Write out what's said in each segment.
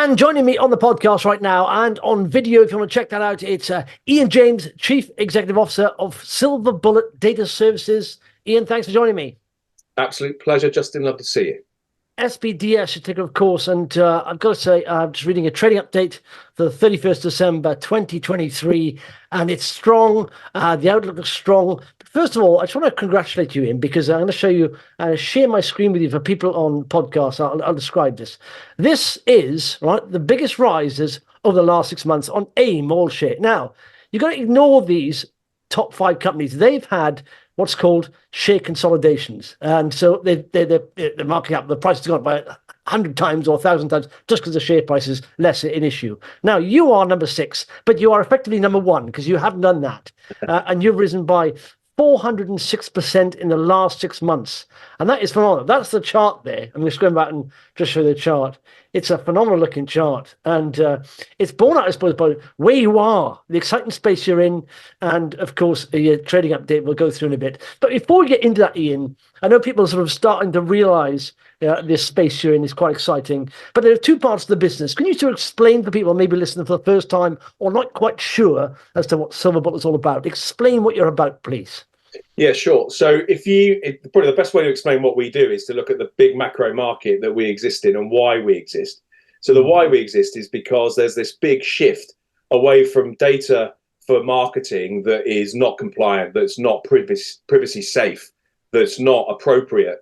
And joining me on the podcast right now and on video, if you want to check that out, it's Ian James, Chief Executive Officer of Silver Bullet Data Services. Ian, thanks for joining me. Absolute pleasure, Justin. Love to see you. SBDS, you take, of course, and I've got to say, I'm just reading a trading update for the 31st December 2023, and it's strong. The outlook is strong. But first of all, I just want to congratulate you, Ian, because I'm going to show you, share my screen with you for people on podcasts. I'll describe this. This is, right, the biggest rises over the last 6 months on AIM all share. Now, you've got to ignore these top 5 companies. They've had what's called share consolidations. And so they're marking up, the price has gone up by 100 times or 1,000 times just because the share price is less an issue. Now, you are number 6, but you are effectively number 1 because you haven't done that. And you've risen by 406% in the last 6 months. And that is phenomenal. That's the chart there. I'm just going back and just show the chart. It's a phenomenal looking chart. And it's born out, I suppose, by where you are, the exciting space you're in, and of course, a trading update we'll go through in a bit. But before we get into that, Ian, I know people are sort of starting to realize this space you're in is quite exciting. But there are 2 parts of the business. Can you sort of explain for people maybe listening for the first time or not quite sure as to what Silver Bullet is all about? Explain what you're about, please. Yeah, sure. So probably the best way to explain what we do is to look at the big macro market that we exist in and why we exist. So the why we exist is because there's this big shift away from data for marketing that is not compliant, that's not privacy safe, that's not appropriate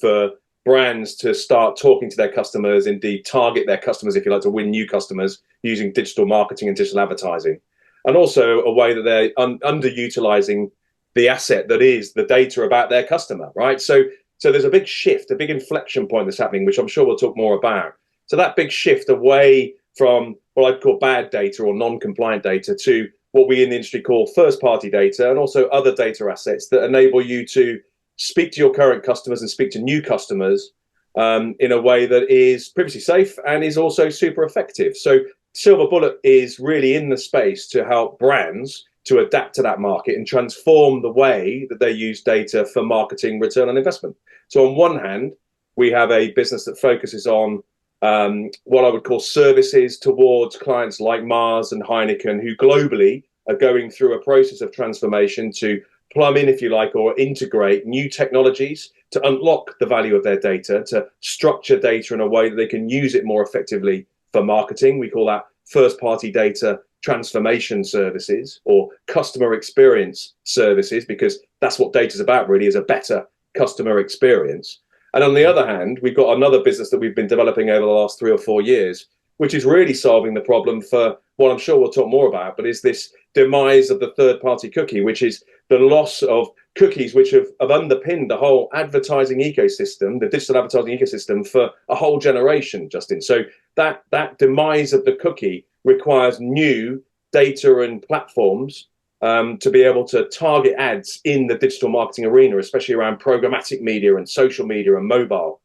for brands to start talking to their customers, indeed target their customers, if you like, to win new customers using digital marketing and digital advertising. And also a way that they're underutilizing the asset that is the data about their customer, right? So there's a big shift, a big inflection point that's happening, which I'm sure we'll talk more about. So that big shift away from what I'd call bad data or non-compliant data to what we in the industry call first-party data, and also other data assets that enable you to speak to your current customers and speak to new customers in a way that is privacy safe and is also super effective. So Silver Bullet is really in the space to help brands to adapt to that market and transform the way that they use data for marketing return on investment. So on one hand, we have a business that focuses on what I would call services towards clients like Mars and Heineken, who globally are going through a process of transformation to plumb in, if you like, or integrate new technologies to unlock the value of their data, to structure data in a way that they can use it more effectively for marketing. We call that first-party data transformation services or customer experience services, because that's what data is about, really, is a better customer experience. And on the other hand, we've got another business that we've been developing over the last 3 or 4 years, which is really solving the problem for what I'm sure we'll talk more about, but is this demise of the third-party cookie, which is the loss of cookies, which have underpinned the whole advertising ecosystem, the digital advertising ecosystem, for a whole generation, Justin. So that demise of the cookie requires new data and platforms to be able to target ads in the digital marketing arena, especially around programmatic media and social media and mobile.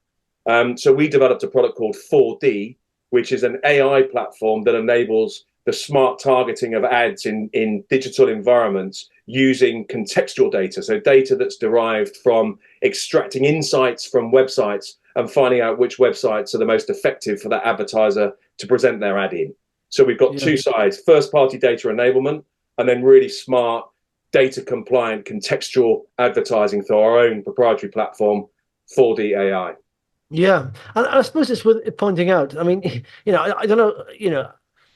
So we developed a product called 4D, which is an AI platform that enables the smart targeting of ads in digital environments using contextual data. So data that's derived from extracting insights from websites and finding out which websites are the most effective for that advertiser to present their ad in. So we've got 2 sides: first-party data enablement, and then really smart data-compliant contextual advertising through our own proprietary platform, 4D AI. Yeah, and I suppose it's worth pointing out. I mean, I don't know,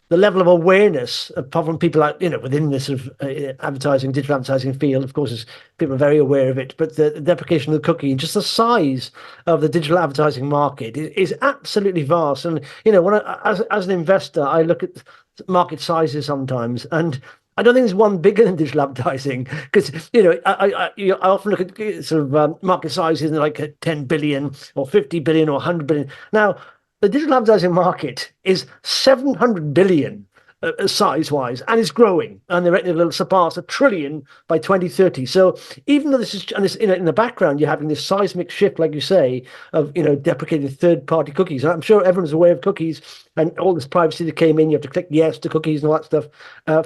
the level of awareness, apart from people out, within this sort of advertising, digital advertising field, of course, people are very aware of it. But the deprecation of the cookie and just the size of the digital advertising market is absolutely vast. And when as an investor, I look at market sizes sometimes, and I don't think there's one bigger than digital advertising, because I often look at sort of market sizes like 10 billion or 50 billion or 100 billion. Now, the digital advertising market is 700 billion size-wise, and it's growing, and they're reckon it'll surpass $1 trillion by 2030. So even though this is, and it's, in the background, you're having this seismic shift, like you say, of deprecating third-party cookies. And I'm sure everyone's aware of cookies and all this privacy that came in. You have to click yes to cookies and all that stuff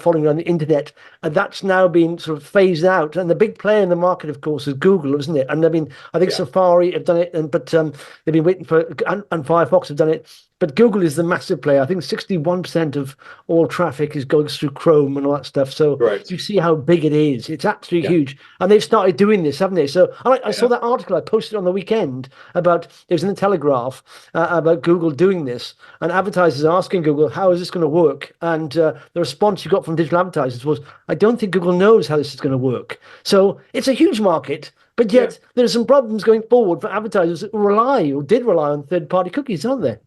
following on the internet, and that's now been sort of phased out. And the big player in the market, of course, is Google, isn't it? And I mean, I think Safari have done it, but they've been waiting for, and Firefox have done it. but Google is the massive player. I think 61% of all traffic is going through Chrome and all that stuff. So Correct. you see how big it is. It's absolutely Yeah. huge. And they've started doing this, haven't they? So I saw Yeah. that article I posted on the weekend about, it was in the Telegraph, about Google doing this. And advertisers asking Google, how is this going to work? And the response you got from digital advertisers was, I don't think Google knows how this is going to work. So it's a huge market. But Yeah. yet there are some problems going forward for advertisers who rely or did rely on third-party cookies, aren't there?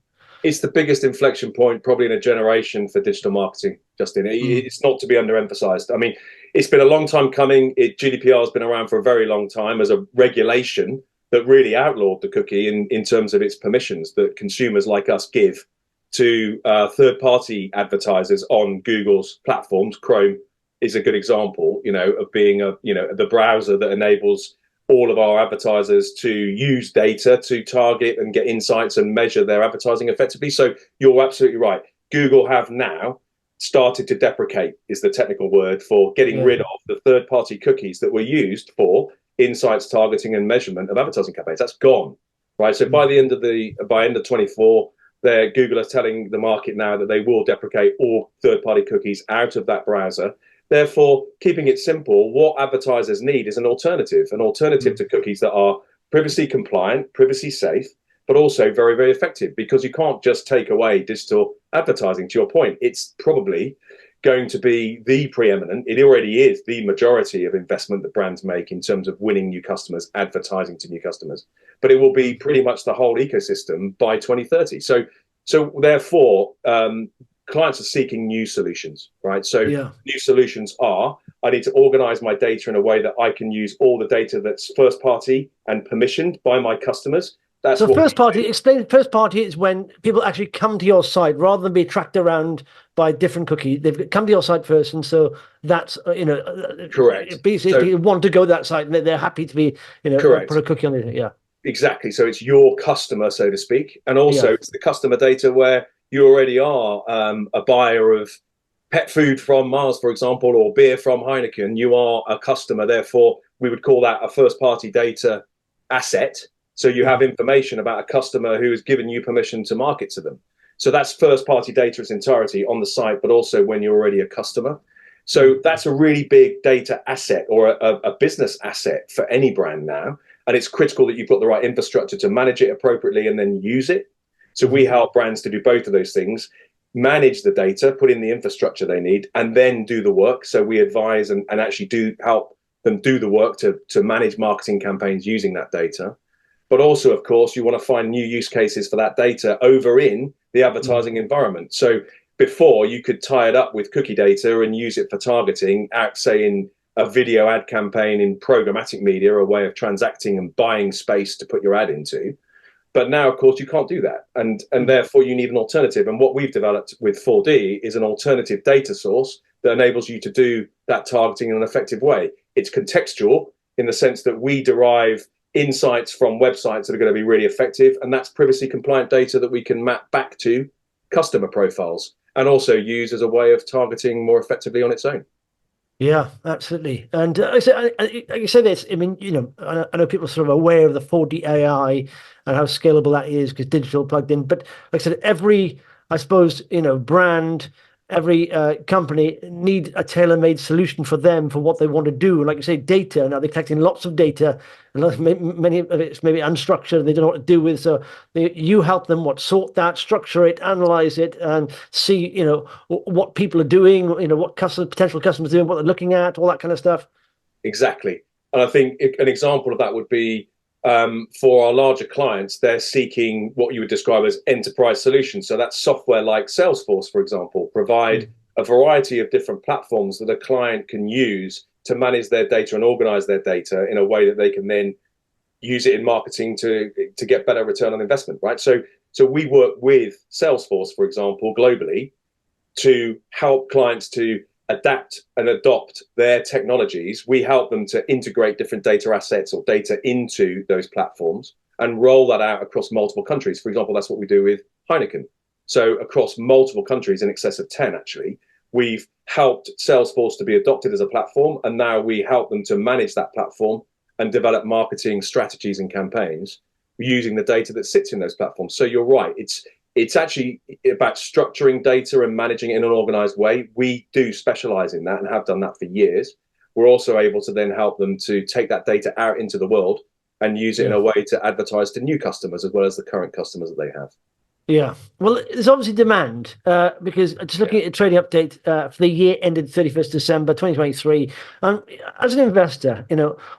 It's the biggest inflection point probably in a generation for digital marketing, Justin. It's not to be underemphasized. I mean, it's been a long time coming. GDPR has been around for a very long time as a regulation that really outlawed the cookie in terms of its permissions that consumers like us give to third-party advertisers on Google's platforms. Chrome is a good example, of being the browser that enables all of our advertisers to use data to target and get insights and measure their advertising effectively. So you're absolutely right. Google have now started to deprecate, is the technical word for getting rid of the third-party cookies that were used for insights, targeting, and measurement of advertising campaigns. That's gone, right? So by end of 24, Google is telling the market now that they will deprecate all third-party cookies out of that browser. Therefore, keeping it simple, what advertisers need is an alternative to cookies that are privacy compliant, privacy safe, but also very, very effective, because you can't just take away digital advertising. To your point, it's probably going to be the preeminent, it already is the majority of investment that brands make in terms of winning new customers, advertising to new customers. But it will be pretty much the whole ecosystem by 2030. So therefore, clients are seeking new solutions, right? So new solutions are, I need to organize my data in a way that I can use all the data that's first party and permissioned by my customers. That's so first party, explain first party is when people actually come to your site rather than be tracked around by different cookies. They've come to your site first. And so that's, correct. Basically so, want to go to that site and they're happy to be, correct. Put a cookie on it. Yeah. Exactly. So it's your customer, so to speak. And also it's the customer data where you already are a buyer of pet food from Mars, for example, or beer from Heineken. You are a customer. Therefore, we would call that a first-party data asset. So you have information about a customer who has given you permission to market to them. So that's first-party data in its entirety on the site, but also when you're already a customer. So that's a really big data asset or a business asset for any brand now. And it's critical that you've got the right infrastructure to manage it appropriately and then use it. So we help brands to do both of those things, manage the data, put in the infrastructure they need, and then do the work. So we advise and actually do help them do the work to manage marketing campaigns using that data. But also, of course, you want to find new use cases for that data over in the advertising environment. So before, you could tie it up with cookie data and use it for targeting, say in a video ad campaign in programmatic media, a way of transacting and buying space to put your ad into. But now, of course, you can't do that. And therefore, you need an alternative. And what we've developed with 4D is an alternative data source that enables you to do that targeting in an effective way. It's contextual in the sense that we derive insights from websites that are going to be really effective. And that's privacy compliant data that we can map back to customer profiles and also use as a way of targeting more effectively on its own. Yeah, absolutely. And I say this, I mean, I know people are sort of aware of the 4D AI and how scalable that is because digital plugged in. But like I said, every, I suppose, brand, every company need a tailor-made solution for them for what they want to do. And like you say, data. Now they're collecting lots of data, and many of it's maybe unstructured. They don't know what to do with. So you help them sort that, structure it, analyze it, and see what people are doing. What potential customers are doing, what they're looking at, all that kind of stuff. Exactly. And I think an example of that would be for our larger clients, they're seeking what you would describe as enterprise solutions. So that's software like Salesforce, for example, provide a variety of different platforms that a client can use to manage their data and organize their data in a way that they can then use it in marketing to get better return on investment, right? So we work with Salesforce, for example, globally to help clients to adapt and adopt their technologies. We help them to integrate different data assets or data into those platforms and roll that out across multiple countries. For example, that's what we do with Heineken. So across multiple countries, in excess of 10 actually, we've helped Salesforce to be adopted as a platform, and now we help them to manage that platform and develop marketing strategies and campaigns using the data that sits in those platforms. So you're right, it's actually about structuring data and managing it in an organized way. We do specialize in that and have done that for years. We're also able to then help them to take that data out into the world and use it in a way to advertise to new customers as well as the current customers that they have. Yeah, well, there's obviously demand because just looking at the trading update for the year ended 31st December 2023. And as an investor,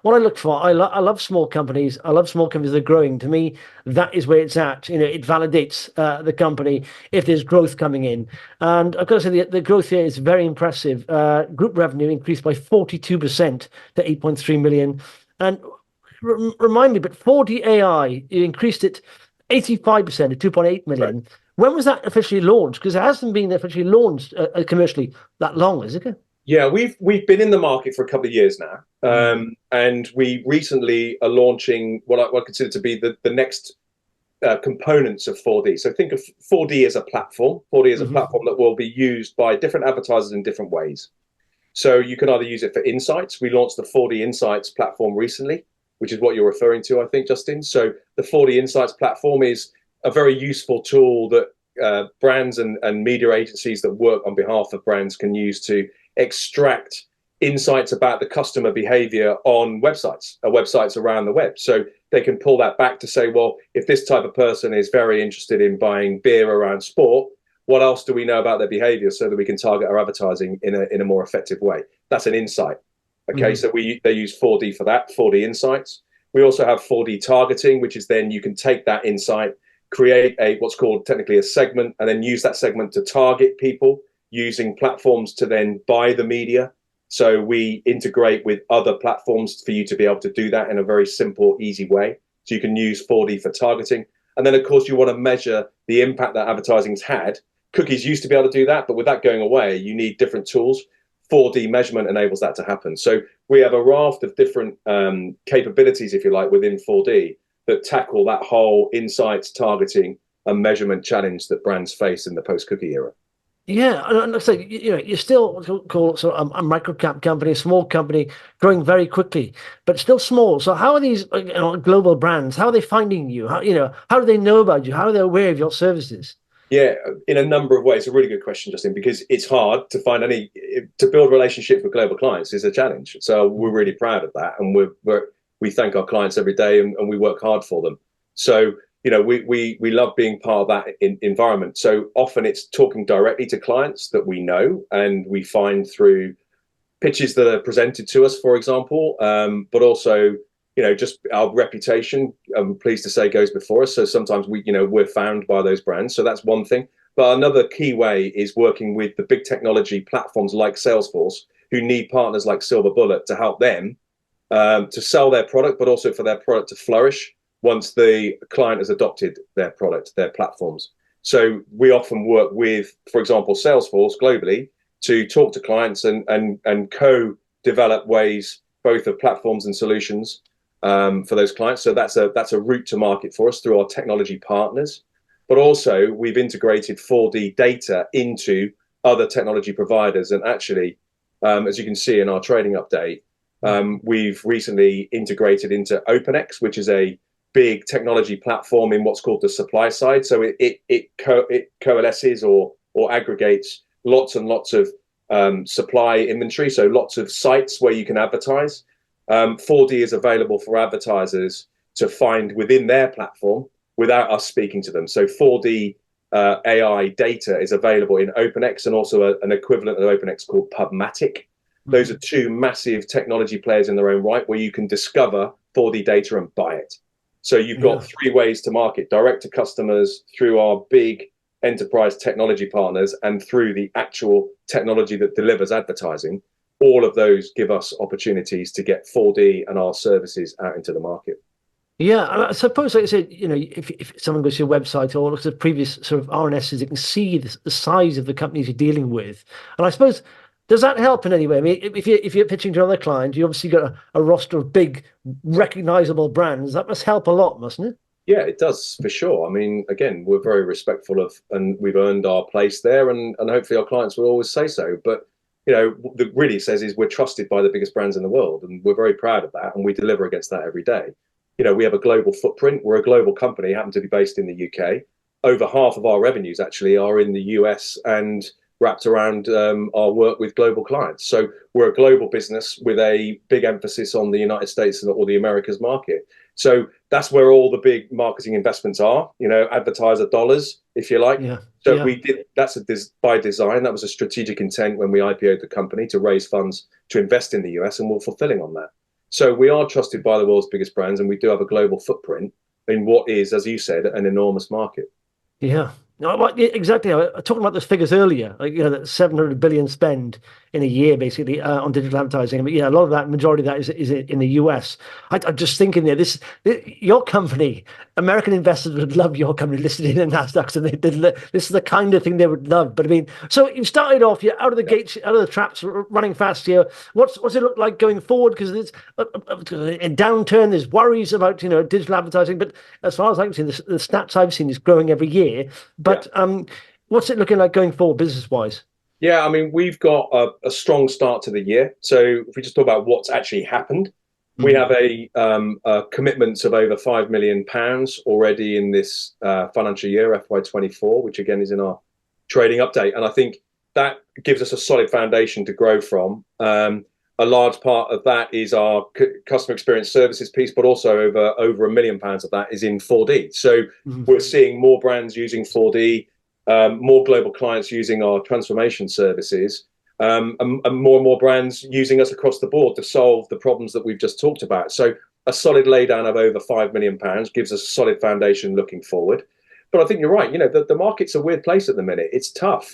what I look for, I love small companies. I love small companies that are growing. To me, that is where it's at. It validates the company if there's growth coming in. And I've got to say the growth here is very impressive. Group revenue increased by 42% to 8.3 million. And remind me, but 4D AI, you increased it 85% to 2.8 million. Right. When was that officially launched? Because it hasn't been officially launched commercially that long, is it? Yeah, we've been in the market for a couple of years now, and we recently are launching what I consider to be the next components of 4D. So think of 4D as a platform. 4D is a platform that will be used by different advertisers in different ways. So you can either use it for insights. We launched the 4D Insights platform recently, which is what you're referring to, I think, Justin. So the 4D Insights platform is a very useful tool that brands and media agencies that work on behalf of brands can use to extract insights about the customer behavior on websites around the web. So they can pull that back to say, well, if this type of person is very interested in buying beer around sport, what else do we know about their behavior so that we can target our advertising in a more effective way? That's an insight. Okay, so they use 4D for that, 4D Insights. We also have 4D targeting, which is then you can take that insight, create what's called technically a segment, and then use that segment to target people using platforms to then buy the media. So we integrate with other platforms for you to be able to do that in a very simple, easy way. So you can use 4D for targeting. And then, of course, you want to measure the impact that advertising's had. Cookies used to be able to do that, but with that going away, you need different tools. 4D measurement enables that to happen. So we have a raft of different capabilities, if you like, within 4D that tackle that whole insights, targeting, and measurement challenge that brands face in the post-cookie era. Yeah, and like I say, you're still call sort of a micro-cap company, a small company, growing very quickly, but still small. So how are these global brands? How are they finding you? How do they know about you? How are they aware of your services? Yeah, in a number of ways. A really good question, Justin, because it's hard to find to build relationships with global clients is a challenge. So we're really proud of that, and we thank our clients every day, and we work hard for them. So we love being part of that environment. So often it's talking directly to clients that we know, and we find through pitches that are presented to us, for example, but also just our reputation, I'm pleased to say, goes before us. So sometimes we're found by those brands. So that's one thing. But another key way is working with the big technology platforms like Salesforce, who need partners like Silver Bullet to help them to sell their product, but also for their product to flourish once the client has adopted their product, their platforms. So we often work with, for example, Salesforce globally to talk to clients and co-develop ways both of platforms and solutions for those clients. So that's a route to market for us through our technology partners. But also we've integrated 4D data into other technology providers. And actually, as you can see in our trading update, we've recently integrated into OpenX, which is a big technology platform in what's called the supply side. So it coalesces or aggregates lots and lots of supply inventory. So lots of sites where you can advertise. 4D is available for advertisers to find within their platform without us speaking to them. So 4D AI data is available in OpenX and also an equivalent of OpenX called PubMatic. Those are two massive technology players in their own right where you can discover 4D data and buy it. So you've got three ways to market: direct to customers, through our big enterprise technology partners, and through the actual technology that delivers advertising. All of those give us opportunities to get 4D and our services out into the market. Yeah, and I suppose, like I said, if someone goes to your website or looks at previous sort of RNSs, they can see the size of the companies you're dealing with. And I suppose, does that help in any way? I mean, if you're pitching to another client, you obviously got a roster of big, recognizable brands. That must help a lot, mustn't it? Yeah, it does, for sure. I mean, again, we're very respectful of, and we've earned our place there, and hopefully our clients will always say so. But what it really says is we're trusted by the biggest brands in the world, and we're very proud of that, and we deliver against that every day. We have a global footprint. We're a global company, happen to be based in the UK. over half of our revenues actually are in the US and wrapped around our work with global clients. So we're a global business with a big emphasis on the United States or the Americas market. So that's where all the big marketing investments are, advertiser dollars, if you like. Yeah. So Yeah. we did, by design. That was a strategic intent when we IPO'd the company to raise funds to invest in the US, and we're fulfilling on that. So we are trusted by the world's biggest brands, and we do have a global footprint in what is, as you said, an enormous market. Yeah. No, exactly. I was talking about those figures earlier, like, that 700 billion spend in a year, basically, on digital advertising. I mean, yeah, a lot of that, majority of that is in the US. I'm just thinking there, your company, American investors would love your company listed in the Nasdaq. So this is the kind of thing they would love. But I mean, so you started off, you're out of the gates, out of the traps, running fast here. What's it look like going forward? Because there's a downturn, there's worries about, digital advertising. But as far as I'm seeing, the stats I've seen is growing every year. But what's it looking like going forward, business-wise? Yeah, I mean, we've got a strong start to the year. So if we just talk about what's actually happened, we have a commitment of over £5 million already in this financial year, FY24, which again is in our trading update. And I think that gives us a solid foundation to grow from. A large part of that is our customer experience services piece, but also over £1 million of that is in 4D. So we're seeing more brands using 4D, more global clients using our transformation services, and more brands using us across the board to solve the problems that we've just talked about. So a solid laydown of over £5 million gives us a solid foundation looking forward. But I think you're right. The market's a weird place at the minute. It's tough.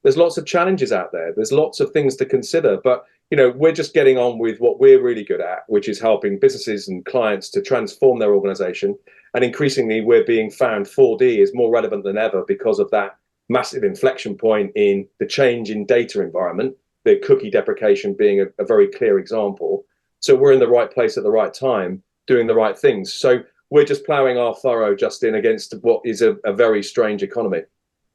There's lots of challenges out there. There's lots of things to consider. But we're just getting on with what we're really good at, which is helping businesses and clients to transform their organization. And increasingly, we're being found 4D is more relevant than ever because of that massive inflection point in the change in data environment, the cookie deprecation being a very clear example. So we're in the right place at the right time, doing the right things. So we're just ploughing our furrow, Justin, against what is a very strange economy.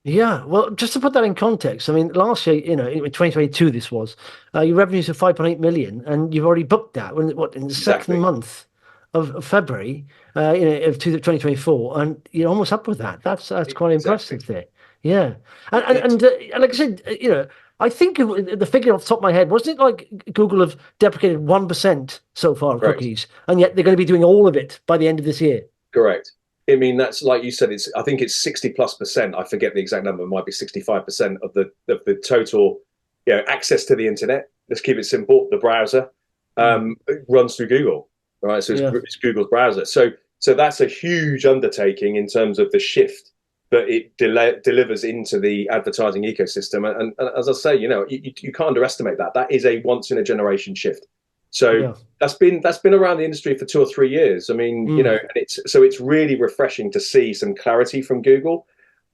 Yeah, well, just to put that in context, I mean, last year, in 2022, this was your revenues of 5.8 million, and you've already booked that in the second month of February, of 2024, and you're almost up with that. That's quite impressive there. Yeah, and like I said, I think the figure off the top of my head, wasn't it like Google have deprecated 1% so far of cookies, and yet they're going to be doing all of it by the end of this year? Correct. I mean, that's like you said. I think it's 60+%. I forget the exact number. It might be 65% of the total, access to the internet. Let's keep it simple. The browser runs through Google, right? So it's Google's browser. So that's a huge undertaking in terms of the shift that it delivers into the advertising ecosystem. And as I say, you can't underestimate that. That is a once in a generation shift. So that's been around the industry for 2 or 3 years. I mean, and it's really refreshing to see some clarity from Google.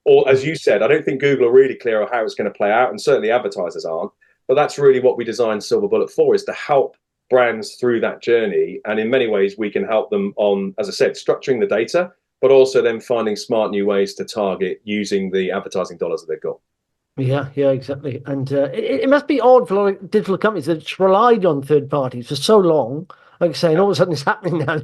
Or as you said, I don't think Google are really clear on how it's going to play out, and certainly advertisers aren't. But that's really what we designed Silver Bullet for, is to help brands through that journey. And in many ways, we can help them on, as I said, structuring the data, but also then finding smart new ways to target using the advertising dollars that they've got. Yeah, exactly. And it must be odd for a lot of digital companies that relied on third parties for so long. Like I say, and all of a sudden it's happening now.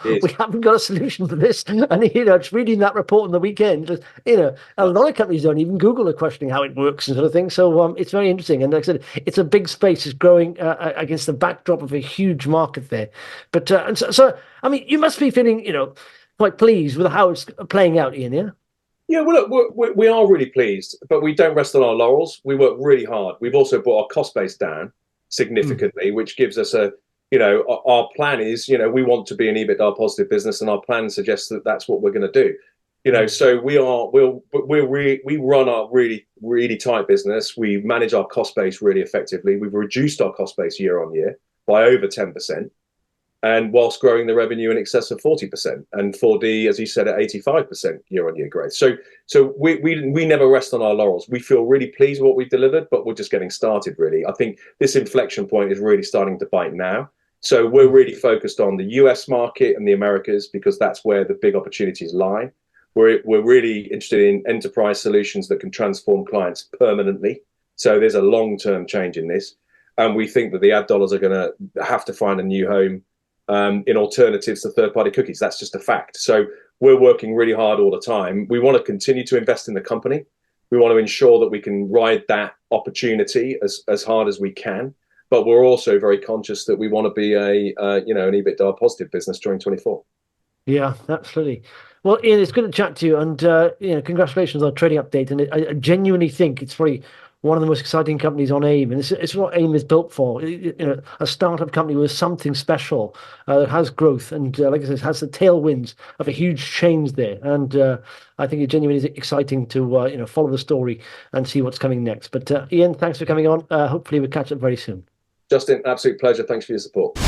We haven't got a solution for this. And, just reading that report on the weekend, a lot of companies don't, even Google are questioning how it works and sort of thing. So it's very interesting. And like I said, it's a big space. It's growing against the backdrop of a huge market there. But so, I mean, you must be feeling, quite pleased with how it's playing out, Ian, yeah? Yeah, well, look, we are really pleased, but we don't rest on our laurels. We work really hard. We've also brought our cost base down significantly, which gives us our plan is, we want to be an EBITDA positive business, and our plan suggests that that's what we're going to do. So we run our really, really tight business. We manage our cost base really effectively. We've reduced our cost base year on year by over 10%. And whilst growing the revenue in excess of 40%, and 4D, as you said, at 85% year-on-year growth. So we never rest on our laurels. We feel really pleased with what we've delivered, but we're just getting started, really. I think this inflection point is really starting to bite now. So we're really focused on the US market and the Americas, because that's where the big opportunities lie. We're really interested in enterprise solutions that can transform clients permanently. So there's a long-term change in this. And we think that the ad dollars are going to have to find a new home in alternatives to third-party cookies. That's just a fact. So we're working really hard all the time. We want to continue to invest in the company. We want to ensure that we can ride that opportunity as hard as we can. But we're also very conscious that we want to be an EBITDA positive business during 24. Yeah, absolutely. Well, Ian, it's good to chat to you, and congratulations on the trading update. And I genuinely think it's probably one of the most exciting companies on AIM, and it's what AIM is built for. A startup company with something special that has growth, and like I said, has the tailwinds of a huge change there. And I think it genuinely is exciting to follow the story and see what's coming next. But Ian, thanks for coming on. Hopefully, we'll catch up very soon. Justin, absolute pleasure. Thanks for your support.